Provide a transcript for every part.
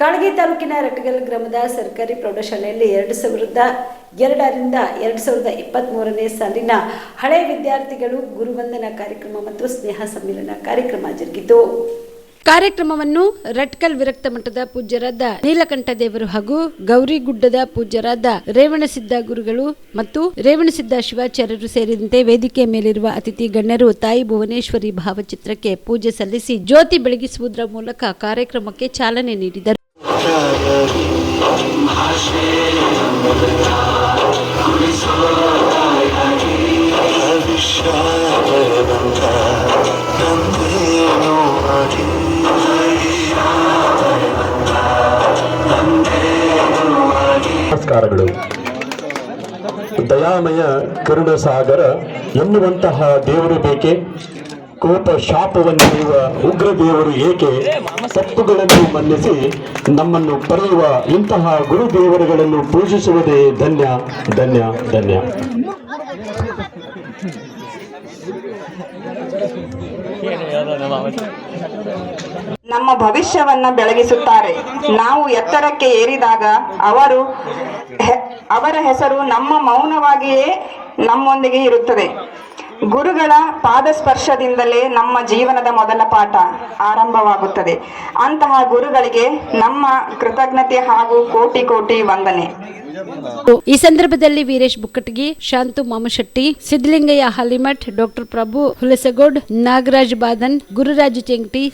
ಕಾಳಗಿ ತಾಲೂಕಿನ ರಟ್ಗಲ್ ಗ್ರಾಮದ ಸರ್ಕಾರಿ ಪ್ರೌಢಶಾಲೆಯಲ್ಲಿ 2002ರಿಂದ 2023ನೇ ಸಾಲಿನ ಹಳೆಯ ವಿದ್ಯಾರ್ಥಿಗಳು ಗುರುವಂದನಾ ಕಾರ್ಯಕ್ರಮ ಮತ್ತು ಸ್ನೇಹ ಸಮ್ಮೇಳನ ಕಾರ್ಯಕ್ರಮ ಜರುಗಿತು. ಕಾರ್ಯಕ್ರಮವನ್ನು ರಟ್ಕಲ್ ವಿರಕ್ತ ಮಠದ ಪೂಜ್ಯರಾದ ನೀಲಕಂಠ ದೇವರು ಹಾಗೂ ಗೌರಿಗುಡ್ಡದ ಪೂಜ್ಯರಾದ ರೇವಣಸಿದ್ದ ಗುರುಗಳು ಮತ್ತು ರೇವಣಸಿದ್ದ ಶಿವಾಚಾರ್ಯರು ಸೇರಿದಂತೆ ವೇದಿಕೆಯ ಮೇಲಿರುವ ಅತಿಥಿ ಗಣ್ಯರು ತಾಯಿ ಭುವನೇಶ್ವರಿ ಭಾವಚಿತ್ರಕ್ಕೆ ಪೂಜೆ ಸಲ್ಲಿಸಿ ಜ್ಯೋತಿ ಬೆಳಗಿಸುವುದರ ಮೂಲಕ ಕಾರ್ಯಕ್ರಮಕ್ಕೆ ಚಾಲನೆ ನೀಡಿದರು. ನಮಸ್ಕಾರಗಳು. ದಯಾಮಯ ಕರುಣಸಾಗರ ಎನ್ನುವಂತಹ ದೇವರು ಬೇಕೆ? ಕೋಪ ಶಾಪವನ್ನಿರುವ ಉಗ್ರ ದೇವರು ಏಕೆ? ತಪ್ಪುಗಳನ್ನು ಮನ್ನಿಸಿ ನಮ್ಮನ್ನು ಪಡೆಯುವ ಇಂತಹ ಗುರುದೇವರುಗಳನ್ನು ಪೂಜಿಸುವುದೇ ಧನ್ಯ ಧನ್ಯ ಧನ್ಯ. ನಮ್ಮ ಭವಿಷ್ಯವನ್ನ ಬೆಳಗಿಸುತ್ತಾರೆ. ನಾವು ಎತ್ತರಕ್ಕೆ ಏರಿದಾಗ ಅವರ ಹೆಸರು ನಮ್ಮ ಮೌನವಾಗಿಯೇ ನಮ್ಮೊಂದಿಗೆ ಇರುತ್ತದೆ. ಗುರುಗಳ ಪಾದಸ್ಪರ್ಶದಿಂದಲೇ ನಮ್ಮ ಜೀವನದ ಮೊದಲ ಪಾಠ ಆರಂಭವಾಗುತ್ತದೆ. ಅಂತಹ ಗುರುಗಳಿಗೆ ನಮ್ಮ ಕೃತಜ್ಞತೆ ಹಾಗೂ ಕೋಟಿ ಕೋಟಿ ವಂದನೆ. ಈ ಸಂದರ್ಭದಲ್ಲಿ ವೀರೇಶ್ ಬುಕ್ಕಟಗಿ, ಶಾಂತು ಮಾಮಶೆಟ್ಟಿ, ಸಿದ್ದಲಿಂಗಯ್ಯ ಹಾಲಿಮಠ್, ಡಾಕ್ಟರ್ ಪ್ರಭು ಹುಲಸಗೋಡ್, ನಾಗರಾಜ್ ಬಾದನ್, ಗುರುರಾಜ್ ಚೆಂಗಟಿ,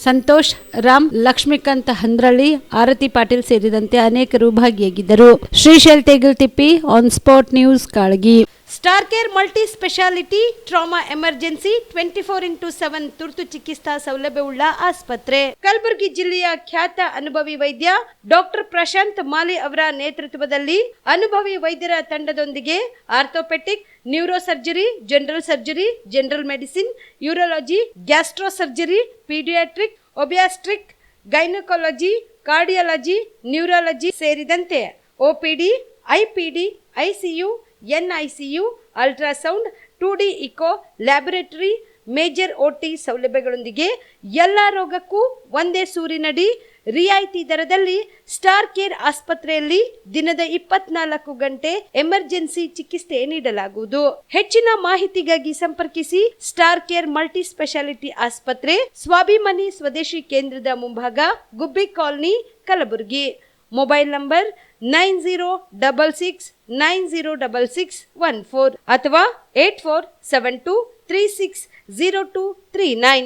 ಸಂತೋಷ್ ರಾಮ್, ಲಕ್ಷ್ಮೀಕಾಂತ್ ಹಂದ್ರಳ್ಳಿ, ಆರತಿ ಪಾಟೀಲ್ ಸೇರಿದಂತೆ ಅನೇಕರು ಭಾಗಿಯಾಗಿದ್ದರು. ಶ್ರೀಶೈಲ್ ತೇಗಲ್ ತಿಪ್ಪಿ, on spot news, Kalagi. Star care multi speciality trauma emergency 24x7 ತುರ್ತು ಚಿಕಿತ್ಸಾ ಸೌಲಭ್ಯವುಳ್ಳ ಆಸ್ಪತ್ರೆ. ಕಲಬುರಗಿ ಜಿಲ್ಲೆಯ ಖ್ಯಾತ ಅನುಭವಿ ವೈದ್ಯ ಡಾಕ್ಟರ್ ಪ್ರಶಾಂತ್ ಮಾಲಿ ಅವರ ನೇತೃತ್ವದಲ್ಲಿ ಅನುಭವಿ ವೈದ್ಯರ ತಂಡದೊಂದಿಗೆ orthopaedic, neuro surgery, general medicine, urology, gastro surgery, paediatric, obstetric, gynaecology, cardiology, neurology ಸೇರಿದಂತೆ OPD, IPD, ICU, NICU, ultrasound, 2D echo, laboratory, major OT ಸೌಲಭ್ಯಗಳೊಂದಿಗೆ ಎಲ್ಲ ರೋಗಕ್ಕೂ ಒಂದೇ ಸೂರಿನಡಿ ರಿಯಾಯಿತಿ ದರದಲ್ಲಿ ಸ್ಟಾರ್ ಕೇರ್ ಆಸ್ಪತ್ರೆಯಲ್ಲಿ ದಿನದ 24 ಗಂಟೆ ಎಮರ್ಜೆನ್ಸಿ ಚಿಕಿತ್ಸೆ ನೀಡಲಾಗುವುದು. ಹೆಚ್ಚಿನ ಮಾಹಿತಿಗಾಗಿ ಸಂಪರ್ಕಿಸಿ ಸ್ಟಾರ್ ಕೇರ್ ಮಲ್ಟಿ ಸ್ಪೆಷಾಲಿಟಿ ಆಸ್ಪತ್ರೆ, ಸ್ವಾಭಿಮಾನಿ ಸ್ವದೇಶಿ ಕೇಂದ್ರದ ಮುಂಭಾಗ, ಗುಬ್ಬಿ ಕಾಲನಿ, ಕಲಬುರಗಿ. ಮೊಬೈಲ್ ನಂಬರ್ 9066906614 ಅಥವಾ 8472360239.